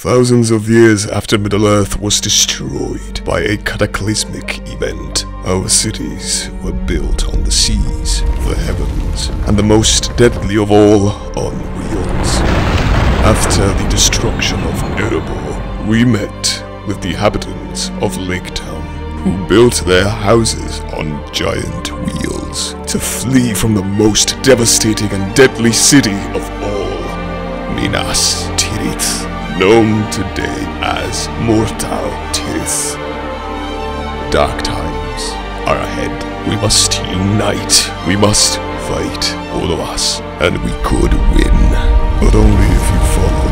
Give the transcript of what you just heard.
Thousands of years after Middle-earth was destroyed by a cataclysmic event, our cities were built on the seas, the heavens, and the most deadly of all, on wheels. After the destruction of Erebor, we met with the inhabitants of Lake Town, who built their houses on giant wheels to flee from the most devastating and deadly city of all, Minas Tirith, known today as Mortal Tirith. Dark times are ahead. We must unite. We must fight, all of us, and we could win. But only if you follow